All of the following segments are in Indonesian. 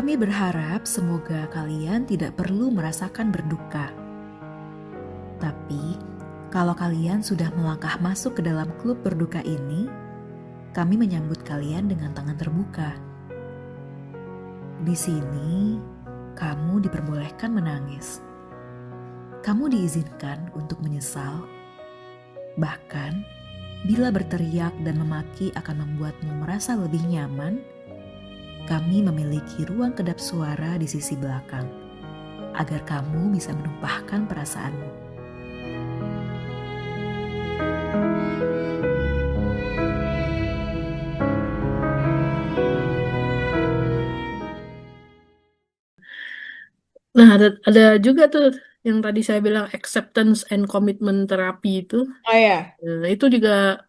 Kami berharap semoga kalian tidak perlu merasakan berduka. Tapi, kalau kalian sudah melangkah masuk ke dalam klub berduka ini, kami menyambut kalian dengan tangan terbuka. Di sini, kamu diperbolehkan menangis. Kamu diizinkan untuk menyesal. Bahkan, bila berteriak dan memaki akan membuatmu merasa lebih nyaman, kami memiliki ruang kedap suara di sisi belakang, agar kamu bisa menumpahkan perasaanmu. Nah, ada juga tuh yang tadi saya bilang acceptance and commitment terapi itu. Oh ya. Itu juga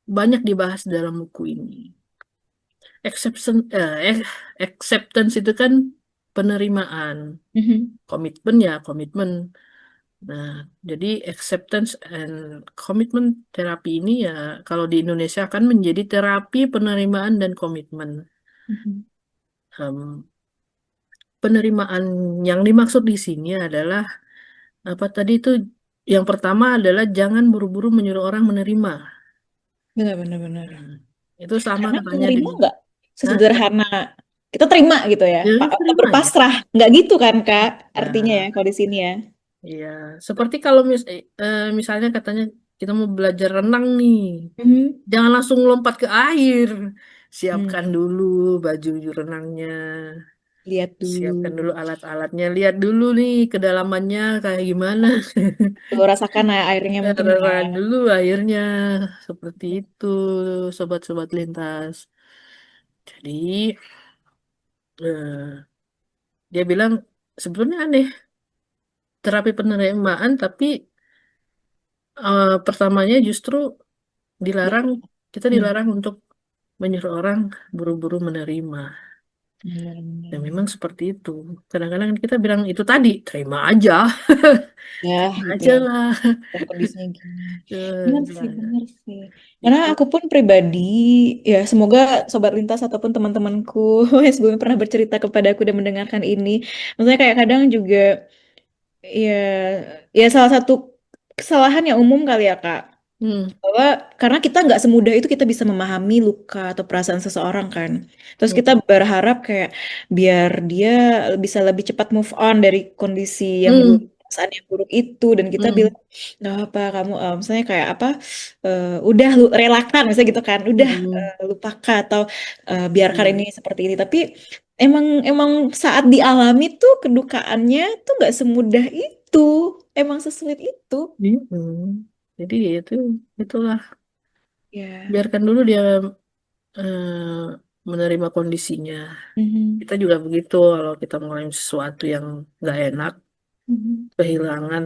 banyak dibahas dalam buku ini. Acceptance, acceptance itu kan penerimaan, Mhm. komitmen ya komitmen. Nah, jadi acceptance and commitment terapi ini ya kalau di Indonesia kan menjadi terapi penerimaan dan komitmen. Mhm. Em, Penerimaan yang dimaksud di sini adalah apa tadi itu yang pertama adalah jangan buru-buru menyuruh orang menerima. Benar, benar, benar. Hmm. Itu sama Karena katanya di, menerima nggak hah? sesederhana kita terima gitu ya, Ya Pak, atau terima aja. berpasrah, nggak gitu kan Kak? Artinya ya Ya, kalau di sini ya. iya. Seperti kalau misalnya katanya kita mau belajar renang nih, Mhm. jangan langsung lompat ke air. Hmm. Siapkan dulu baju renangnya, Lihat siapkan dulu, dulu alat-alatnya, lihat dulu nih kedalamannya kayak gimana. tuh rasakan airnya mungkin ya. Renang dulu airnya seperti itu, sobat-sobat lintas. Jadi eh, dia bilang sebenarnya aneh terapi penerimaan, tapi pertamanya justru dilarang, kita Hmm. dilarang untuk menyuruh orang buru-buru menerima. Benar, benar, Dan memang benar. seperti itu. Kadang-kadang kita bilang itu tadi, terima aja, Ya terima gitu aja ya. lah. Dan kondisinya gini. Eh, Benar sih, nah, benar sih. Karena itu. aku pun pribadi, ya semoga sobat lintas ataupun teman-temanku yang sebelumnya pernah bercerita kepada aku dan mendengarkan ini, maksudnya kayak kadang juga, ya, ya salah satu kesalahan yang umum kali ya Kak, Hmm, bahwa karena kita nggak semudah itu kita bisa memahami luka atau perasaan seseorang kan. Terus kita hmm, berharap kayak biar dia bisa lebih cepat move on dari kondisi yang buruk, hmm, perasaan yang buruk itu, dan kita bilang hmm, nggak apa kamu, misalnya kayak apa, udah lu relakan misalnya gitu kan, udah hmm, lupakan atau biarkan ini hmm, seperti ini. Tapi emang emang saat dialami tuh kedukaannya tuh nggak semudah itu, emang sesulit itu. hmm. Jadi itulah Ya. biarkan dulu dia eh, menerima kondisinya. Mhm. Kita juga begitu kalau kita mengalami sesuatu yang nggak enak, Mhm. kehilangan,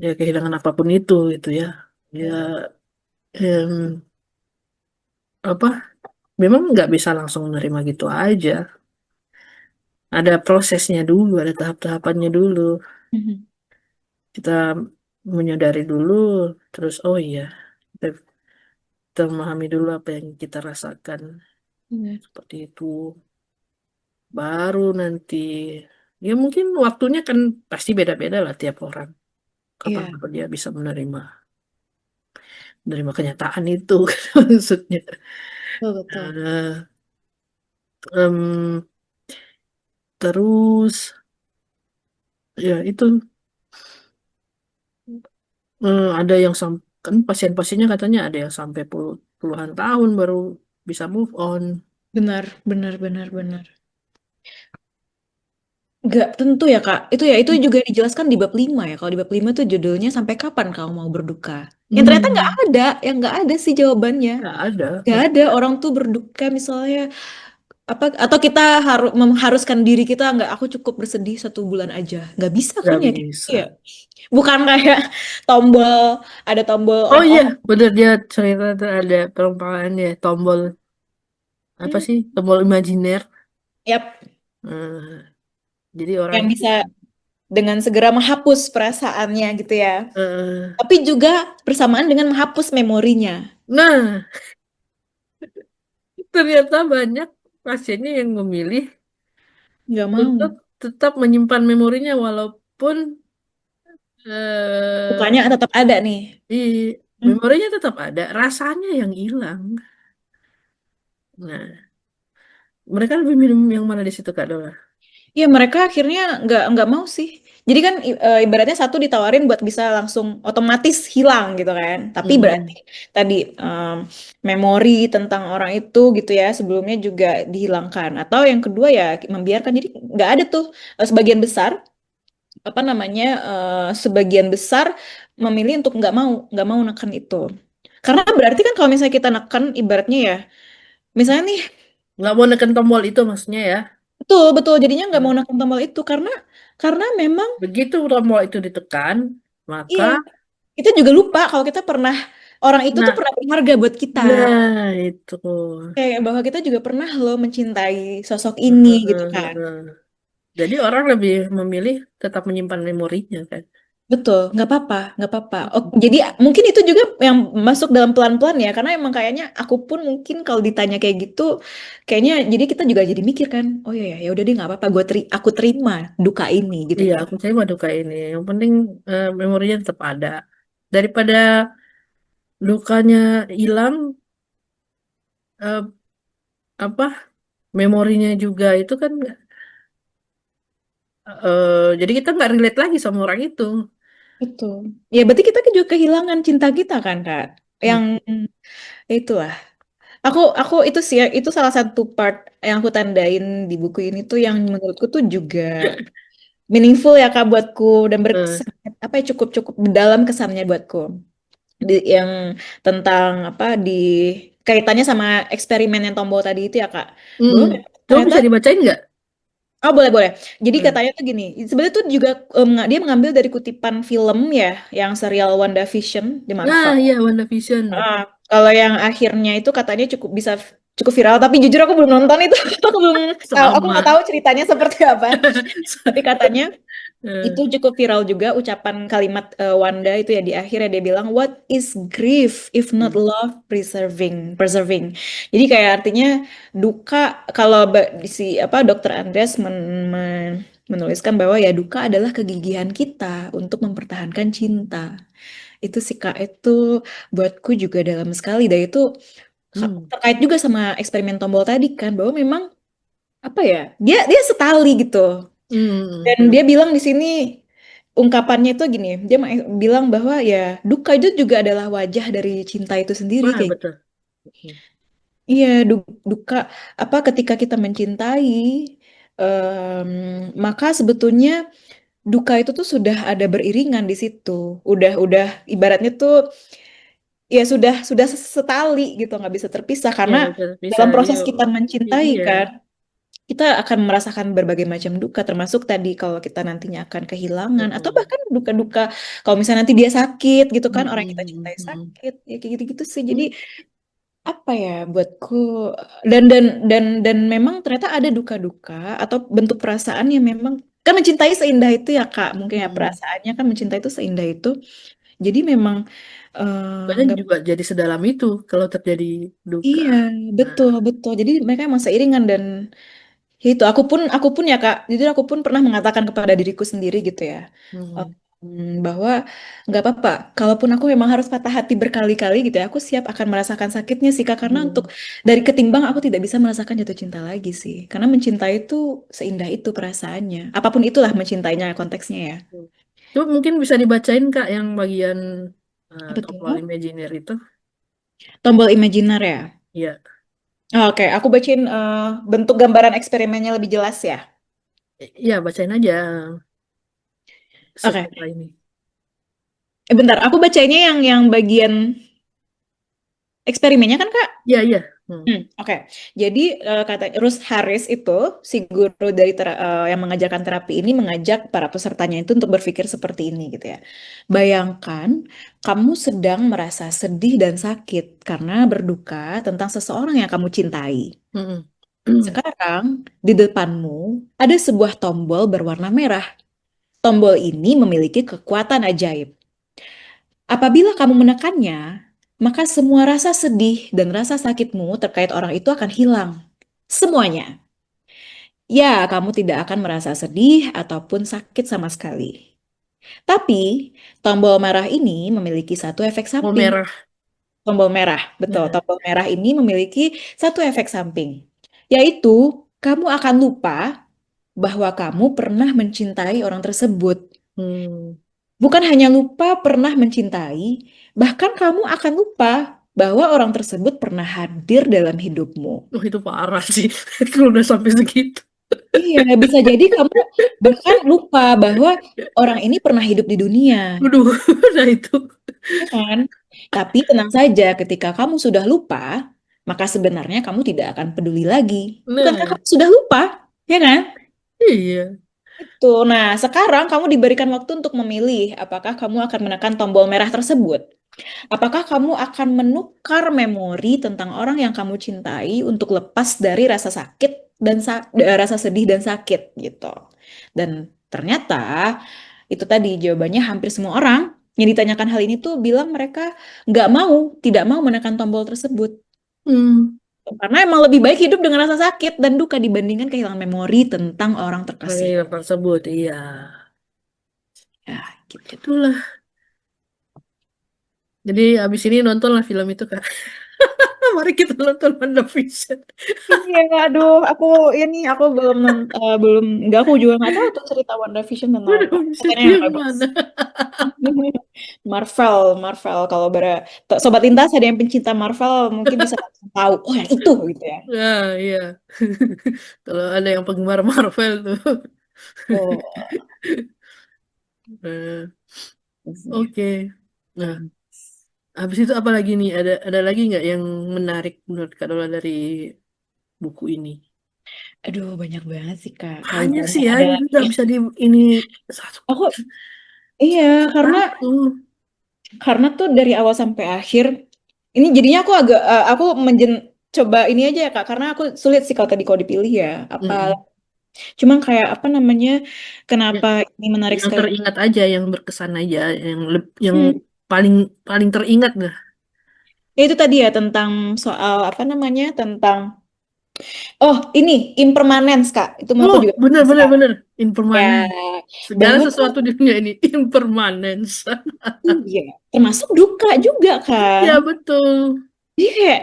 ya kehilangan apapun itu gitu ya. Ya Ya. em, apa? Memang nggak bisa langsung menerima gitu aja. Ada prosesnya dulu, ada tahap-tahapannya dulu. Mhm. Kita menyadari dulu, terus oh iya, kita, kita memahami dulu apa yang kita rasakan. Benar. Seperti itu. Baru nanti, ya mungkin waktunya kan pasti beda-beda lah tiap orang. Kapan Iya, dia bisa menerima kenyataan itu maksudnya. betul, betul. Eh, em, terus ya itu ada yang kan pasien-pasiennya katanya ada yang sampai puluhan tahun baru bisa move on. Benar, benar, benar, benar. Nggak tentu ya, Kak. Itu juga dijelaskan di bab 5 ya. Kalau di bab 5 tuh judulnya sampai kapan kamu mau berduka. Yang ternyata nggak Hmm, ada, yang nggak ada sih jawabannya. nggak ada, Nggak ada orang tuh berduka misalnya apa, atau kita harus mengharuskan diri kita, nggak, aku cukup bersedih 1 bulan aja. Nggak bisa kan nggak ya? bisa. Iya. Bukan kayak tombol, ada tombol Oh on iya, off. bener dia cerita tuh ada perumpamaannya tombol apa sih? Tombol imajiner. Yap, Eh, jadi orang yang itu bisa dengan segera menghapus perasaannya gitu ya. eh, Tapi juga bersamaan dengan menghapus memorinya. nah ternyata banyak pasiennya yang memilih nggak mau. untuk tetap menyimpan memorinya walaupun eh Dukanya tetap ada nih. Hmm. memorinya tetap ada, rasanya yang hilang. Nah, mereka lebih minum yang mana di situ Kak Dora? Iya, mereka akhirnya nggak mau sih. Jadi kan ibaratnya satu ditawarin buat bisa langsung otomatis hilang gitu kan. Tapi berarti Mm-mm. tadi memori tentang orang itu gitu ya sebelumnya juga dihilangkan. Atau yang kedua ya membiarkan. Jadi nggak ada tuh sebagian besar apa namanya sebagian besar memilih untuk nggak mau neken itu. Karena berarti kan kalau misalnya kita neken ibaratnya ya, misalnya nih, Nggak mau neken tombol itu maksudnya ya. betul betul jadinya nggak mau Nah, neken tombol itu karena memang begitu tombol itu ditekan, maka iya, kita juga lupa kalau kita pernah orang itu tuh nah, pernah berharga buat kita. nah itu. Kayak bahwa kita juga pernah loh mencintai sosok ini gitu kan. Heeh. Jadi orang lebih memilih tetap menyimpan memorinya kan. Betul, nggak apa-apa, nggak apa-apa. Oh, Mm-mm. jadi mungkin itu juga yang masuk dalam pelan-pelan ya, karena emang kayaknya aku pun mungkin kalau ditanya kayak gitu, kayaknya jadi kita juga jadi mikir kan, oh iya ya, ya udah deh nggak apa-apa, aku terima duka ini gitu Iya, kan. aku saya mah duka ini. Yang penting memorinya tetap ada. Daripada lukanya hilang, eh, apa memorinya juga itu kan, jadi kita nggak relate lagi sama orang itu. Betul. Ya berarti kita kan juga kehilangan cinta kita kan Kak. Hmm. Yang itulah. Aku itu sih ya, itu salah satu part yang aku tandain di buku ini tuh yang menurutku tuh juga meaningful ya Kak buatku dan Eh, berkesan apa ya cukup cukup dalam kesannya buatku. Yang tentang apa di kaitannya sama eksperimen yang tombol tadi itu ya Kak. hmm. Bahwa Coba ternyata bisa dibacain nggak? oh boleh boleh. Jadi Hmm. katanya tuh gini, sebenarnya tuh juga dia mengambil dari kutipan film ya yang serial WandaVision di Nah, Marvel. iya WandaVision. Kalau yang akhirnya itu katanya cukup viral, tapi jujur aku belum nonton itu. Aku belum tahu, aku nggak Sama. tahu ceritanya seperti apa. Tapi katanya itu Eh, cukup viral juga ucapan kalimat Wanda itu ya di akhir ya dia bilang what is grief if not hmm. love preserving. Jadi kayak artinya duka kalau si apa Dokter Andreas menuliskan bahwa ya duka adalah kegigihan kita untuk mempertahankan cinta. Itu sih Kak, itu buatku juga dalam sekali. Dan itu Hmm. terkait juga sama eksperimen tombol tadi kan, bahwa memang apa ya, dia setali gitu. Hmm. Dan dia bilang di sini ungkapannya itu gini, dia bilang bahwa ya duka itu juga adalah wajah dari cinta itu sendiri Wah, kayak. betul. Hmm. Iya, duka apa ketika kita mencintai, em, maka sebetulnya duka itu tuh sudah ada beriringan di situ. Udah ibaratnya tuh ya sudah setali gitu nggak bisa terpisah Ya, karena bisa. dalam Iya, proses kita mencintai iya. kan kita akan merasakan berbagai macam duka termasuk tadi kalau kita nantinya akan kehilangan atau Hmm. bahkan duka-duka kalau misalnya nanti dia sakit gitu kan Hmm. orang yang kita Hmm. cintai Hmm. sakit ya kayak gitu-gitu sih jadi apa ya buatku dan dan dan memang ternyata ada duka-duka atau bentuk perasaan yang memang kan mencintai seindah itu ya Kak mungkin ya Hmm. perasaannya kan mencintai itu seindah itu jadi memang Kadang nggak juga jadi sedalam itu kalau terjadi duka. iya, Nah, betul, betul. Jadi mereka emang seiringan dan ya itu aku pun ya Kak, jujur aku pun pernah mengatakan kepada diriku sendiri gitu ya, hmm. bahwa nggak apa-apa, kalaupun aku memang harus patah hati berkali-kali gitu ya, aku siap akan merasakan sakitnya sih Kak, karena untuk Hmm. dari ketimbang aku tidak bisa merasakan jatuh cinta lagi sih, karena mencintai itu seindah itu perasaannya, apapun itulah mencintainya konteksnya ya. Coba mungkin bisa dibacain Kak yang bagian Apa tuh? tombol imajiner itu. Tombol imajiner ya. Iya, Oke, aku bacain bentuk gambaran eksperimennya lebih jelas ya. iya bacain aja Oke. setelah ini. Bentar, aku bacanya yang bagian eksperimennya kan, Kak? Iya, iya. Hmm. Oke. Jadi kata Ruth Harris itu si guru dari yang mengajarkan terapi ini mengajak para pesertanya itu untuk berpikir seperti ini gitu ya. Bayangkan kamu sedang merasa sedih dan sakit karena berduka tentang seseorang yang kamu cintai. Hmm. Sekarang di depanmu ada sebuah tombol berwarna merah. Tombol ini memiliki kekuatan ajaib. Apabila kamu menekannya, maka semua rasa sedih dan rasa sakitmu terkait orang itu akan hilang. Semuanya. Ya, kamu tidak akan merasa sedih ataupun sakit sama sekali. Tapi, tombol merah ini memiliki satu efek Oh, samping. merah. Tombol merah, betul. Nah, Tombol merah ini memiliki satu efek samping, yaitu kamu akan lupa bahwa kamu pernah mencintai orang tersebut. hmm. Bukan hanya lupa pernah mencintai, bahkan kamu akan lupa bahwa orang tersebut pernah hadir dalam hidupmu. Oh, itu parah sih. Kalau udah sampai segitu. Iya, bisa jadi kamu bahkan lupa bahwa orang ini pernah hidup di dunia, Waduh, nah itu. ya kan? Tapi tenang saja, ketika kamu sudah lupa, maka sebenarnya kamu tidak akan peduli lagi. Bukankah Nah, kamu sudah lupa, ya kan? iya. Itu. Nah, sekarang kamu diberikan waktu untuk memilih apakah kamu akan menekan tombol merah tersebut. Apakah kamu akan menukar memori tentang orang yang kamu cintai untuk lepas dari rasa sakit dan rasa sedih dan sakit gitu. Dan ternyata itu tadi jawabannya hampir semua orang yang ditanyakan hal ini tuh bilang mereka nggak mau, tidak mau menekan tombol tersebut. Hmm. Karena emang lebih baik hidup dengan rasa sakit dan duka dibandingkan kehilangan memori tentang orang terkasih. Yang tersebut, iya. Ya, gitu. Itulah. Jadi abis ini nontonlah film itu, Kak. Mari kita nonton WandaVision. Iya, aduh, aku belum, enggak, aku juga nggak tahu tuh cerita WandaVision tentang apa. WandaVision Katanya yang bagus. mana? Marvel, Marvel. Kalau Sobat Lintas ada yang pencinta Marvel mungkin bisa langsung tahu. Oh, yang itu gitu ya. Nah, iya. Kalau ada yang penggemar Marvel tuh. Oh, Eh, iya. Oke. Nah, habis itu apa lagi nih? Ada lagi nggak yang menarik menurut Kak Dola dari buku ini? Aduh, banyak banget sih Kak. Kalau Banyak banyak sih ya, ada ini lagi. nggak bisa di ini satu Aku iya, karena satu. karena tuh dari awal sampai akhir ini jadinya aku coba ini aja ya Kak, karena aku sulit sih kalau tadi kalau dipilih ya. Apa Mm-mm. Cuma kayak apa namanya, kenapa Ya- ini menarik Yang sekali? teringat aja, yang berkesan aja, yang Hmm. paling paling teringat dah. Ya itu tadi ya tentang soal apa namanya, tentang oh ini impermanence Kak. Itu aku Oh, juga bener suka. bener bener. Ya, Impermanence. Segala bahwa tuh sesuatu di dunia ini impermanence. iya, termasuk duka juga kan. Ya betul. Jadi kayak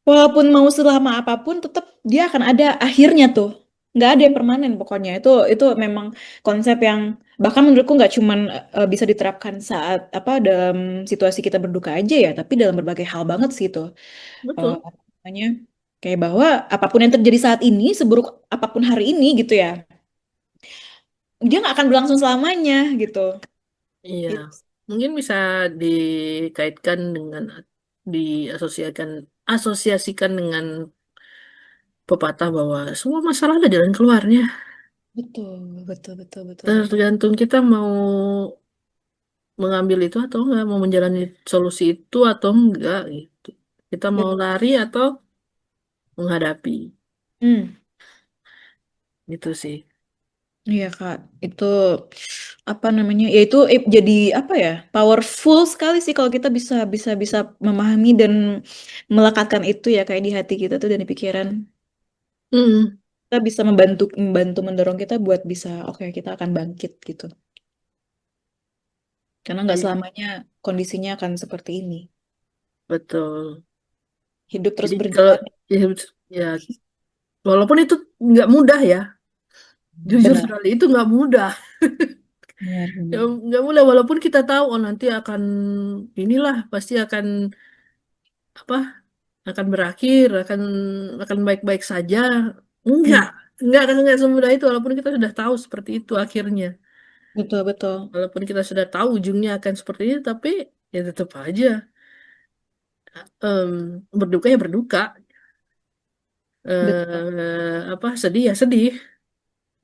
walaupun mau selama apapun tetap dia akan ada akhirnya tuh. Nggak ada yang permanen pokoknya. Itu memang konsep yang bahkan menurutku nggak cuman bisa diterapkan saat apa dalam situasi kita berduka aja ya, tapi dalam berbagai hal banget sih itu. Betul. Apa namanya? Kayak bahwa apapun yang terjadi saat ini, seburuk apapun hari ini gitu ya, dia nggak akan berlangsung selamanya gitu. Iya. Itu. Mungkin bisa dikaitkan dengan diasosiasikan asosiasikan dengan pepatah bahwa semua masalah ada jalan keluarnya. Betul, betul, betul, betul, betul. Tergantung kita mau mengambil itu atau enggak, mau menjalani solusi itu atau enggak gitu. Kita mau Bet- lari atau menghadapi. Hmm. Gitu sih. Iya Kak, itu apa namanya? Ya itu jadi apa ya? Powerful sekali sih kalau kita bisa bisa bisa memahami dan melekatkan itu ya kayak di hati kita tuh dan di pikiran. Mm, Kita bisa membantu membantu mendorong kita buat bisa oke kita akan bangkit gitu. Karena nggak iya, selamanya kondisinya akan seperti ini. betul. Hidup terus Jadi kalau berjalan. ya, ya walaupun itu nggak mudah ya, jujur Benar. sekali itu nggak mudah. Benar, Ya, benar. nggak mudah walaupun kita tahu oh nanti akan inilah pasti akan apa akan berakhir akan baik-baik saja. Hmm, Enggak semudah itu walaupun kita sudah tahu seperti itu akhirnya. betul, betul. Walaupun kita sudah tahu ujungnya akan seperti itu tapi ya tetap aja berduka ya berduka. Betul. Apa sedih ya sedih.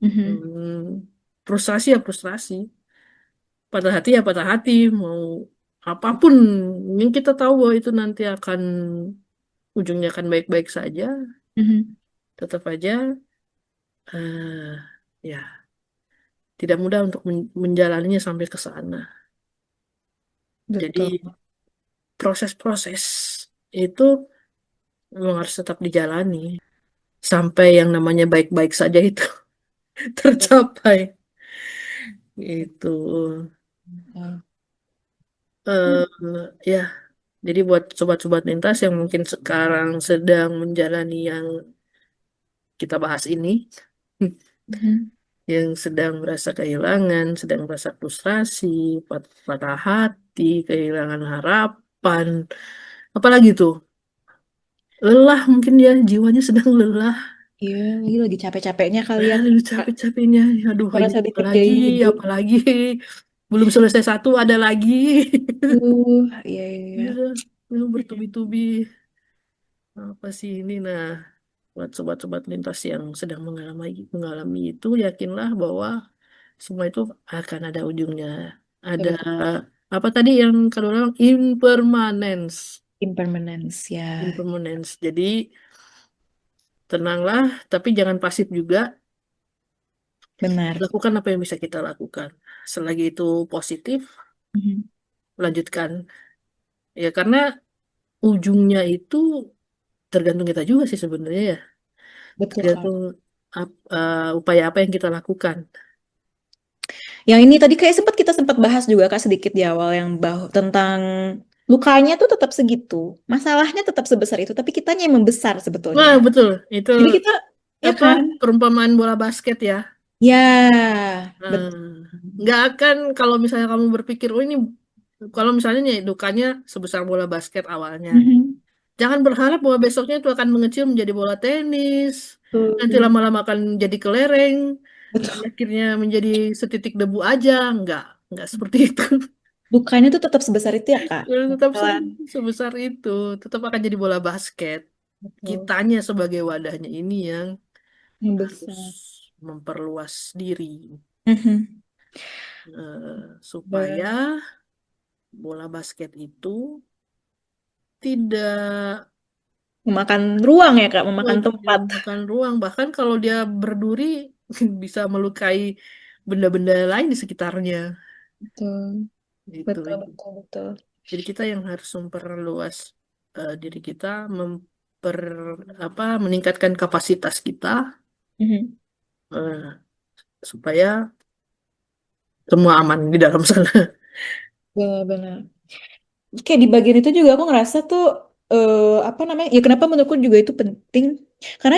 Mhm. Hmm, Frustrasi ya frustrasi. Patah hati ya patah hati. Mau apapun yang kita tahu bahwa itu nanti akan ujungnya akan baik-baik saja. Mhm. Tetap aja ya tidak mudah untuk menjalaninya sampai ke sana. Betul. Jadi proses-proses itu memang harus tetap dijalani. sampai yang namanya baik-baik saja itu tercapai. Itu eh ya, jadi buat sobat-sobat lintas yang mungkin sekarang sedang menjalani yang kita bahas ini, Mhm. yang sedang merasa kehilangan, sedang merasa frustrasi, patah hati, kehilangan harapan, apalagi tuh lelah, mungkin ya jiwanya sedang lelah. Iya, lagi capek-capeknya kali ya Aduh, Kak. capek-capeknya. Aduh, ini Merasa apalagi, dikerjain hidup. apalagi. Belum selesai satu, ada lagi. Iya, iya, iya. Bertubi-tubi. Apa sih ini? Nah, buat sobat-sobat lintas yang sedang mengalami itu, yakinlah bahwa semua itu akan ada ujungnya. Ada Betul. apa tadi yang kalau orang impermanence. Impermanence ya, Impermanence. Jadi tenanglah, tapi jangan pasif juga. benar. Lakukan apa yang bisa kita lakukan. Selagi itu positif, Mhm. lanjutkan. Ya karena ujungnya itu tergantung kita juga sih sebenarnya ya. Betul Kak. Tergantung upaya apa yang kita lakukan. Yang ini tadi kayak kita sempat bahas juga Kak sedikit di awal yang tentang lukanya tuh tetap segitu, masalahnya tetap sebesar itu, tapi kitanya yang membesar sebetulnya. Wah, betul. Itu Jadi kita, ya apa kan? perumpamaan bola basket ya. Ya, Nah, betul. nggak akan kalau misalnya kamu berpikir, oh ini kalau misalnya nih dukanya sebesar bola basket awalnya. Mhm. Jangan berharap bahwa besoknya itu akan mengecil menjadi bola tenis. Nanti Betul. lama-lama akan jadi kelereng. Dan Betul. akhirnya menjadi setitik debu aja. Nggak seperti itu. Lukanya tuh tetap sebesar itu ya Kak. Tetap Bakalan sebesar itu. Tetap akan jadi bola basket. betul. Kitanya sebagai wadahnya ini yang harus Membesar. memperluas diri. Mhm. Supaya bola basket itu tidak Memakan ruang ya Kak, memakan tidak tempat. memakan ruang. Bahkan kalau dia berduri bisa melukai benda-benda lain di sekitarnya. Betul, Itu. betul, betul, betul. Jadi kita yang harus memperluas diri kita, meningkatkan kapasitas kita Mhm. eh, supaya semua aman di dalam sana. Benar-benar. Kayak di bagian itu juga aku ngerasa tuh apa namanya? Ya kenapa menurutku juga itu penting? Karena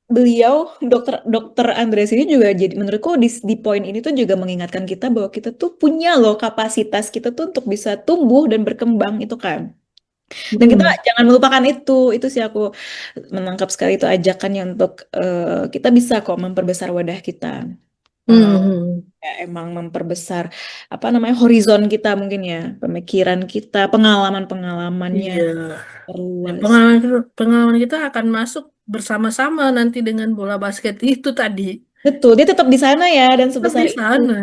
beliau dokter dokter Andreas ini juga jadi menurutku di poin ini tuh juga mengingatkan kita bahwa kita tuh punya loh kapasitas kita tuh untuk bisa tumbuh dan berkembang itu kan. Dan kita Hmm. jangan melupakan itu. Itu sih aku menangkap sekali itu ajakannya untuk kita bisa kok memperbesar wadah kita. Kalau Hmm. ya emang memperbesar apa namanya horizon kita mungkin ya, pemikiran kita, pengalaman-pengalamannya Iya. Dan perluas. pengalaman kita akan masuk bersama-sama nanti dengan bola basket itu tadi. Betul, dia tetap di sana ya dan Tetap sebesar di itu. sana.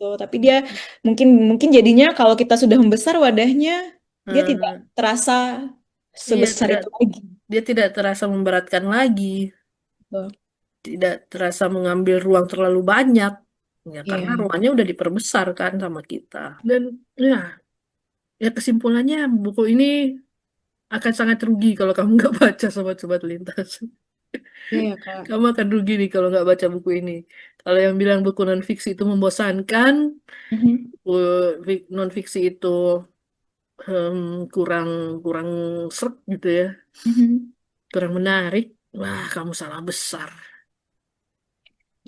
Tuh, tapi dia mungkin mungkin jadinya kalau kita sudah membesar wadahnya, dia tidak Eh, terasa iya, sebesar itu lagi. dia tidak terasa memberatkan lagi. Tuh. Tidak terasa mengambil ruang terlalu banyak ya karena Iya, ruangnya udah diperbesar kan sama kita dan ya ya kesimpulannya buku ini akan sangat rugi kalau kamu nggak baca sobat-sobat lintas. iya ya Kak. Kamu akan rugi nih kalau nggak baca buku ini. Kalau yang bilang buku non fiksi itu membosankan, Mhm, non fiksi itu kurang kurang seret gitu ya, mhm. kurang menarik, wah kamu salah besar.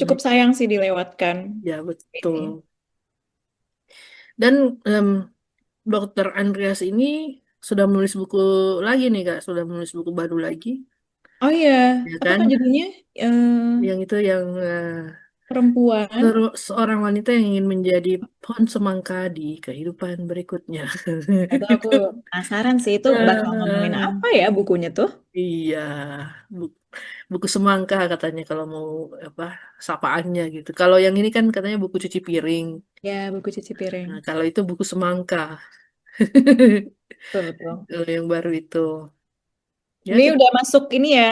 Cukup sayang sih dilewatkan Ya ini. betul. Dan Dokter Andreas ini sudah menulis buku lagi nih Kak, sudah menulis buku baru lagi, Oh iya, ya apa Kak kan? judulnya? Yang itu yang Perempuan. seorang wanita yang ingin menjadi pohon semangka di kehidupan berikutnya. Itu aku penasaran sih itu bakal ngomongin Eh, apa ya bukunya tuh? iya, Bu- buku semangka katanya kalau mau apa sapaannya gitu. Kalau yang ini kan katanya buku cuci piring. Ya, buku cuci piring. Nah, kalau itu buku semangka. Betul, betul. Kalau yang baru itu. Ya Ini kita. udah masuk ini ya,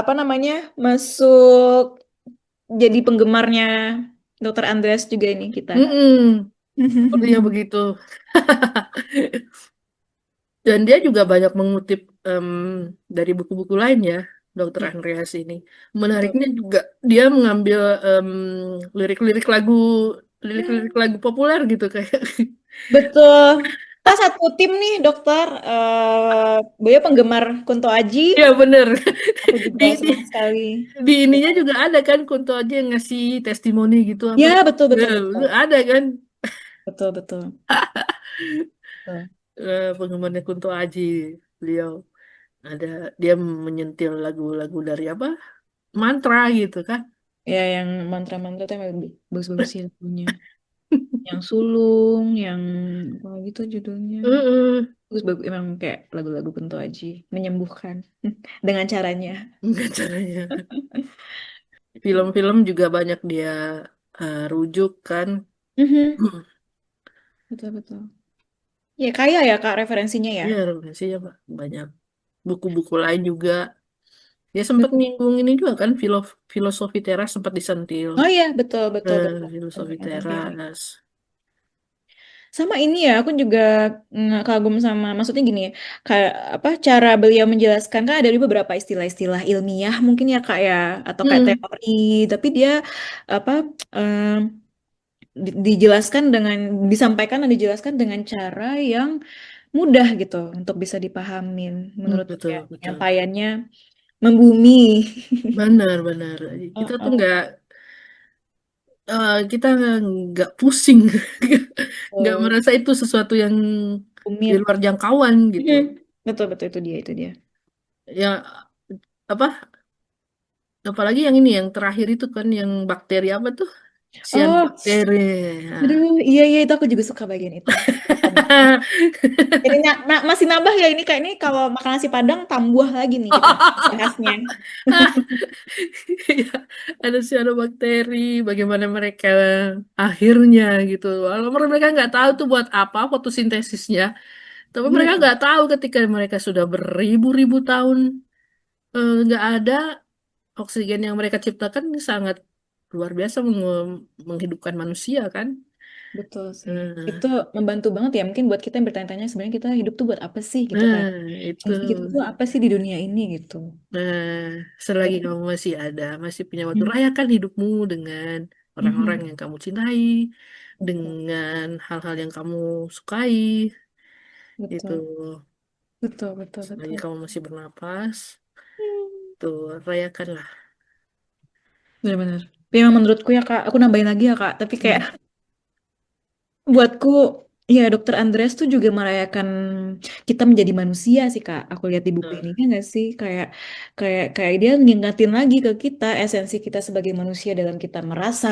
apa namanya? Masuk jadi penggemarnya Dokter Andreas juga ini kita. Mm-mm. Sepertinya begitu. Dan dia juga banyak mengutip dari buku-buku lain ya. Dokter Ya, Andreas ini. betul. Menariknya juga dia mengambil lirik-lirik lagu Hmm, lirik-lirik lagu populer gitu kayak. betul. Kita satu tim nih, dokter. Beliau penggemar Kunto Aji. Ya bener. Aku juga Di, di senang sekali di ininya dengan. juga ada kan Kunto aja yang ngasih testimoni gitu apa? Ya, betul, betul, betul. Itu ada kan. Betul, betul. Betul. Penggemarnya Kunto Aji beliau ada dia menyentil lagu-lagu dari apa? Mantra gitu kan. Ya, yang mantra-mantra itu emang bagus-bagus sih lagunya. Yang sulung, yang apa gitu judulnya. Heeh. Bagus-bagus, emang kayak lagu-lagu Kunto Aji. Menyembuhkan dengan caranya. Enggak caranya. Film-film juga banyak dia rujuk kan. Mhm. Betul, betul. Ya, kaya ya, Kak, referensinya ya. Iya, referensinya Pak. Banyak buku-buku lain juga. Dia sempat Betul. nyinggung ini juga kan filosofi teras sempat disentil. Oh iya, betul, betul, betul. Filosofi Benar, benar. teras. Sama ini ya, aku juga kagum sama, maksudnya gini ya, kayak apa cara beliau menjelaskan kan ada beberapa istilah-istilah ilmiah mungkin ya Kak ya, atau kayak Hmm, teori, tapi dia apa dijelaskan dengan disampaikan dan dijelaskan dengan cara yang mudah gitu untuk bisa dipahamin. Menurutku ya betul, betul. penyampaiannya membumi. Benar, benar. Kita tuh Heeh. kita nggak pusing, nggak Oh, merasa itu sesuatu yang di rumit. luar jangkauan gitu. Mhm. Betul, betul, itu dia, itu dia. Ya apa? Apalagi yang ini yang terakhir itu kan yang bakteri apa tuh? Oh, Cyanobacteria. Nah. aduh, iya, iya, itu aku juga suka bagian itu. Jadi masih nambah ya ini kayak ini kalau makan nasi Padang tambah lagi nih kita bahasnya. Ya, ada cyanobacteria, bagaimana mereka akhirnya gitu. Walaupun mereka nggak tahu tuh buat apa fotosintesisnya, tapi mereka Hmm, nggak tahu ketika mereka sudah beribu-ribu tahun nggak ada oksigen yang mereka ciptakan sangat luar biasa menghidupkan manusia kan. betul sih. Eh, Itu membantu banget ya mungkin buat kita yang bertanya-tanya sebenarnya kita hidup tuh buat apa sih gitu kan. itu. Fungsi kita tuh apa sih di dunia ini gitu. Nah, selagi Tapi, kamu masih ada, masih punya waktu, hmm, rayakan hidupmu dengan orang-orang mhm, yang kamu cintai, betul, dengan hal-hal yang kamu sukai, itu. betul, betul, betul, Selagi betul. kamu masih bernapas, Hmm, tuh rayakanlah. benar-benar. Tapi emang menurutku ya Kak, aku nambahin lagi ya Kak, tapi kayak Hmm. buatku, ya Dokter Andreas tuh juga merayakan kita menjadi manusia sih Kak. Aku lihat di buku ini Nah, ya nggak sih? Kayak kayak kayak dia ngingetin lagi ke kita esensi kita sebagai manusia dalam kita merasa,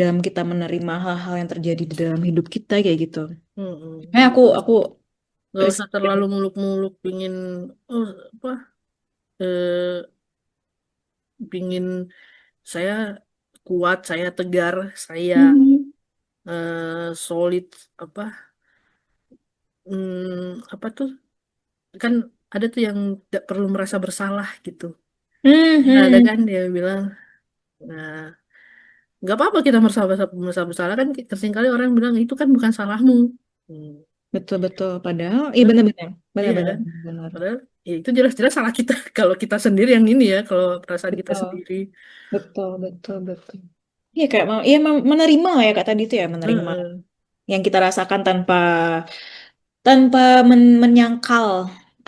dalam kita menerima hal-hal yang terjadi di dalam hidup kita kayak gitu. Aku nggak usah respect. terlalu muluk-muluk, pingin, oh, apa, eh, pingin saya kuat, saya tegar, saya Mhm. solid, apa, apa tuh kan ada tuh yang tidak perlu merasa bersalah gitu. Nah, ada Mhm. kan dia bilang, nah nggak apa-apa kita merasa bersalah kan. Seringkali orang bilang itu kan bukan salahmu. Hmm. Betul betul. Padahal, iya Nah, benar-benar, iya benar-benar, kan, benar. padahal ya itu jelas-jelas salah kita kalau kita sendiri yang ini ya, kalau perasaan kita Betul, sendiri. betul, betul, betul. Iya kayak mau, iya menerima lah ya kak tadi itu ya menerima Heeh. yang kita rasakan tanpa tanpa menyangkal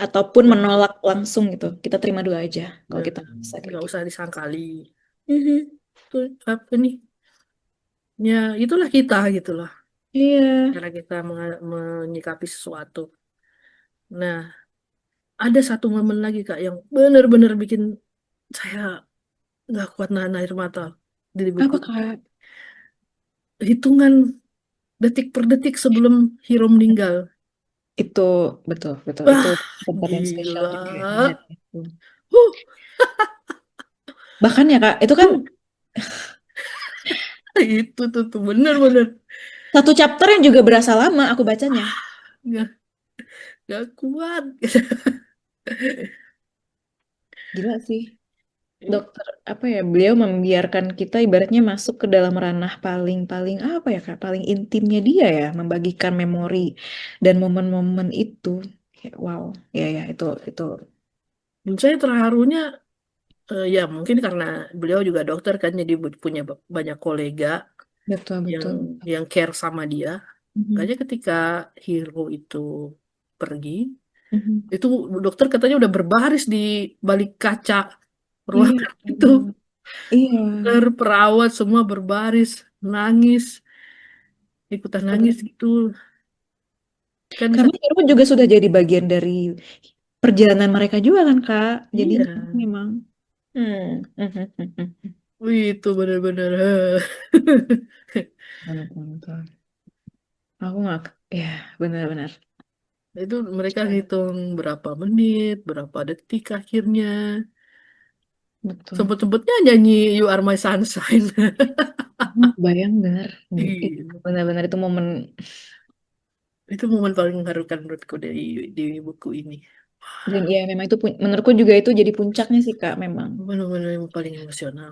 ataupun Heeh. menolak langsung gitu. Kita terima dulu aja kalau kita Heeh. bisa kayak Nggak gitu. usah disangkali. Mhm. Tuh apa nih, ya itulah kita gitu loh, Iya, cara kita menyikapi sesuatu. Nah, ada satu momen lagi Kak yang benar-benar bikin saya nggak kuat nahan air mata di buku apa ini. kak? Hitungan detik per detik sebelum Hiro meninggal. Itu betul, betul. Itu Wah, tempat yang spesial gila. juga ya di hati aku. Huh, Bahkan ya kak, itu kan huh. Itu tuh bener-bener satu chapter yang juga berasa lama aku bacanya. nggak nggak kuat. Gila sih. Dokter apa ya beliau membiarkan kita ibaratnya masuk ke dalam ranah paling-paling apa ya Kak paling intimnya dia ya membagikan memori dan momen-momen itu kayak wow ya ya itu Dan saya terharunya Ya mungkin karena beliau juga dokter kan, jadi punya banyak kolega Betul, yang betul. care sama dia. Mhm, Makanya ketika Hero itu pergi, mhm. itu dokter katanya udah berbaris di balik kaca Iya, ruangan itu. bener. Iya, Dokter, perawat semua berbaris, nangis, ikutan nangis betul. gitu. Kan Karena Irma juga sudah jadi bagian dari perjalanan mereka juga kan, Kak. iya, Jadinya memang. Mhm. wih, itu benar-benar. Betul, betul. Aku nggak, ya benar-benar. Itu mereka hitung berapa menit, berapa detik akhirnya. Betul. Sempet-sempetnya nyanyi You Are My Sunshine. Bayang bener. Itu Iya. benar-benar itu momen. Itu momen paling mengharukan menurutku di buku ini. Dan ya memang itu menurutku juga itu jadi puncaknya sih Kak memang. Benar-benar yang paling emosional.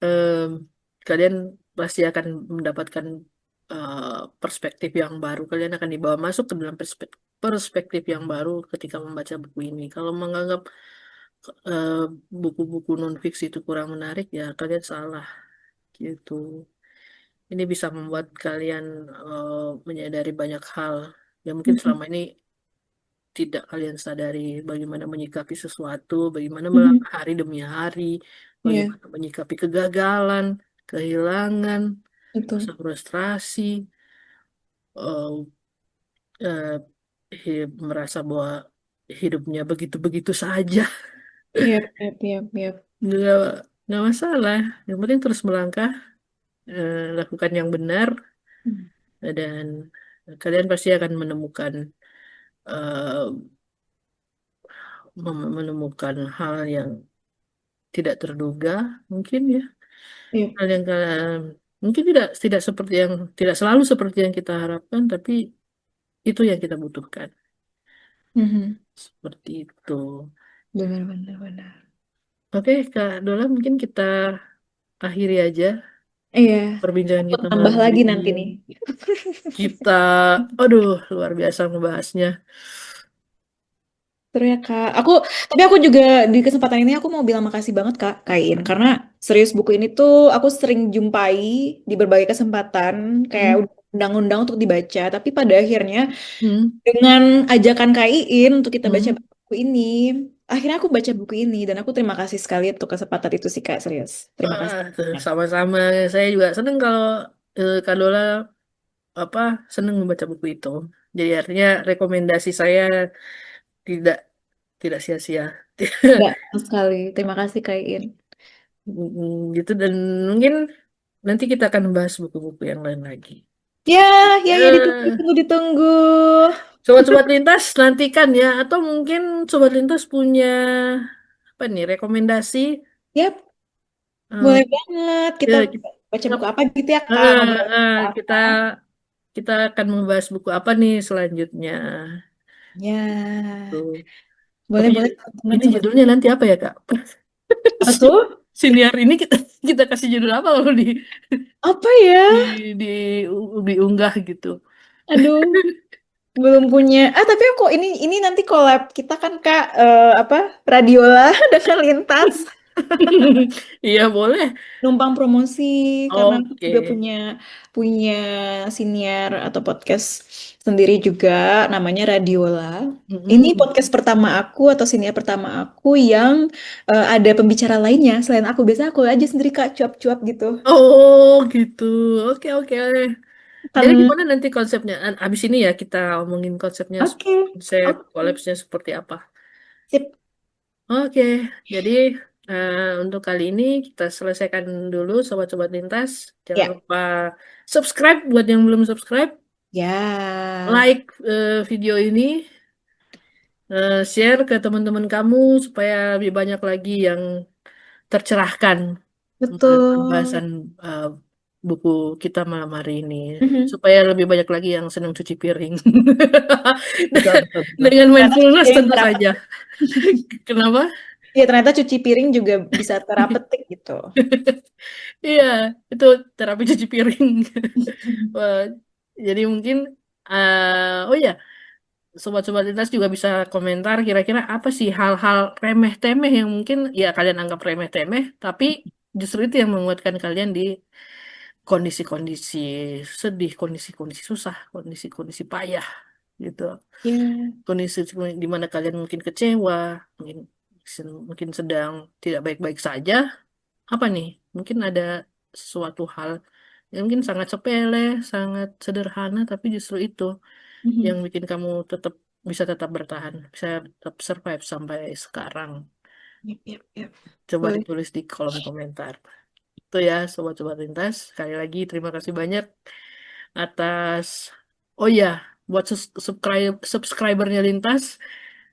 Em, Kalian pasti akan mendapatkan eh, perspektif yang baru. Kalian akan dibawa masuk ke dalam perspektif yang baru ketika membaca buku ini. Kalau menganggap eh, buku-buku non-fiksi itu kurang menarik, ya kalian salah gitu. Ini bisa membuat kalian menyadari banyak hal yang mungkin Mhm. selama ini tidak kalian sadari, bagaimana menyikapi sesuatu, bagaimana Mhm. melangkah hari demi hari, Iya, bagaimana menyikapi kegagalan, kehilangan, itu. rasa frustrasi, eh, eh, merasa bahwa hidupnya begitu-begitu saja. Iya, iya, iya, iya. nggak nggak masalah, yang penting terus melangkah, lakukan yang benar, dan kalian pasti akan menemukan eh, menemukan hal yang tidak terduga, mungkin ya. Iya. Hal yang mungkin tidak tidak seperti yang tidak selalu seperti yang kita harapkan, tapi itu yang kita butuhkan. Mhm. Seperti itu. Benar, benar, benar. Oke, Kak Dola, mungkin kita akhiri aja Iya, perbincangan aku kita tambah malam lagi ini. nanti nih. Kita, aduh, luar biasa membahasnya. Seru ya Kak. Tapi aku juga di kesempatan ini aku mau bilang makasih banget Kak Kain karena serius buku ini tuh aku sering jumpai di berbagai kesempatan kayak Hmm, udah undang-undang untuk dibaca, tapi pada akhirnya hmm, dengan ajakan Kak Iin untuk kita baca hmm. buku ini, akhirnya aku baca buku ini dan aku terima kasih sekali untuk kesempatan itu sih Kak, serius. Terima kasih. Tuh, sama-sama. Saya juga seneng kalau Kak Dola apa seneng membaca buku itu. Jadi artinya rekomendasi saya tidak tidak sia-sia. Enggak, sama sekali. Terima kasih Kak Iin. Gitu, dan mungkin nanti kita akan bahas buku-buku yang lain lagi. Ya, ya, ya ditunggu, Eh, ditunggu, ditunggu. Sobat-sobat lintas nantikan ya, atau mungkin sobat lintas punya apa nih rekomendasi, Yap, eh, boleh banget. Kita ya, kita, baca buku apa gitu ya Kak, eh, ngobrol kita apa. kita akan membahas buku apa nih selanjutnya. Ya, Tuh. boleh, Tapi boleh banget ini sobat. judulnya nanti apa ya, Kak? Apa tuh? Siniar ini kita kita kasih judul apa kalau Apa ya? di di diunggah gitu. Aduh, belum punya. Ah, tapi aku ini nanti collab kita kan Kak, apa? Radiola dengan Lintas. Iya, boleh. Numpang promosi karena aku Oke. juga punya punya siniar atau podcast sendiri juga namanya Radiola. Ini Mm-mm. podcast pertama aku atau siniar pertama aku yang ada pembicara lainnya selain aku. Biasa aku aja sendiri Kak cuap-cuap gitu. Oh, gitu. Oke, oke. Jadi Kan gimana nanti konsepnya? Abis ini ya kita omongin konsepnya, oke. konsep Oke. collapse-nya seperti apa. Sip. Oke, jadi untuk kali ini kita selesaikan dulu Sobat-Sobat Lintas. Jangan Ya. lupa subscribe buat yang belum subscribe. Ya. Like video ini, share ke teman-teman kamu supaya lebih banyak lagi yang tercerahkan dengan Betul. bahasan eh, buku kita malam hari ini. Mhm. Supaya lebih banyak lagi yang senang cuci piring. Betul, betul, betul. Dengan Ternyata cuci mindfulness piring tentu saja. terapet. Kenapa? Ya, ternyata cuci piring juga bisa terapeutik gitu. Iya, itu terapi cuci piring. Wah, jadi mungkin, oh ya, sobat-sobat lintas juga bisa komentar kira-kira apa sih hal-hal remeh-temeh yang mungkin ya kalian anggap remeh-temeh, tapi justru itu yang menguatkan kalian di kondisi-kondisi sedih, kondisi-kondisi susah, kondisi-kondisi payah gitu. Ya. Kondisi di mana kalian mungkin kecewa, mungkin mungkin sedang tidak baik-baik saja. Apa nih? Mungkin ada suatu hal yang mungkin sangat sepele, sangat sederhana, tapi justru itu yang Mhm. bikin kamu tetap bisa tetap bertahan, bisa tetap survive sampai sekarang. Yap, yap, yap. Coba Boleh. ditulis di kolom komentar. Itu ya, sobat-sobat lintas. Sekali lagi terima kasih banyak atas, oh ya, buat subscribernya lintas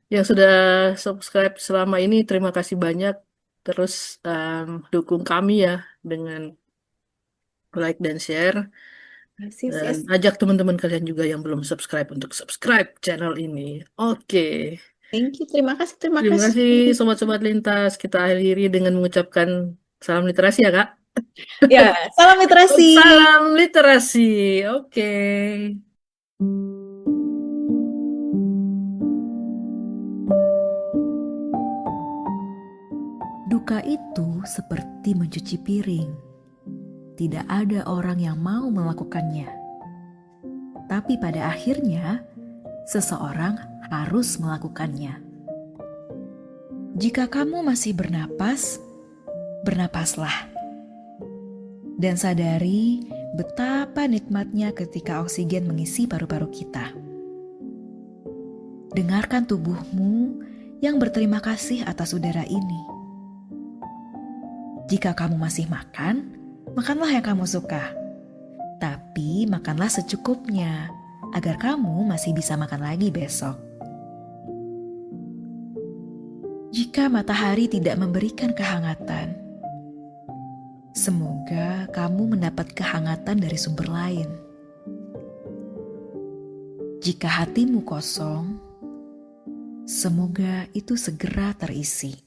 yang sudah subscribe selama ini, terima kasih banyak. Terus dukung kami ya dengan like dan share. Yes, yes, Dan yes. ajak teman-teman kalian juga yang belum subscribe untuk subscribe channel ini. Oke. Thank you. Terima kasih, terima Terima kasih. kasih sobat-sobat lintas. Kita akhiri dengan mengucapkan salam literasi ya, Kak. Ya, salam literasi. Salam literasi. Oke. Duka itu seperti mencuci piring. Tidak ada orang yang mau melakukannya. Tapi pada akhirnya, seseorang harus melakukannya. Jika kamu masih bernapas, bernapaslah. Dan sadari betapa nikmatnya ketika oksigen mengisi paru-paru kita. Dengarkan tubuhmu yang berterima kasih atas udara ini. Jika kamu masih makan, makanlah yang kamu suka. Tapi makanlah secukupnya, agar kamu masih bisa makan lagi besok. Jika matahari tidak memberikan kehangatan, semoga kamu mendapat kehangatan dari sumber lain. Jika hatimu kosong, semoga itu segera terisi.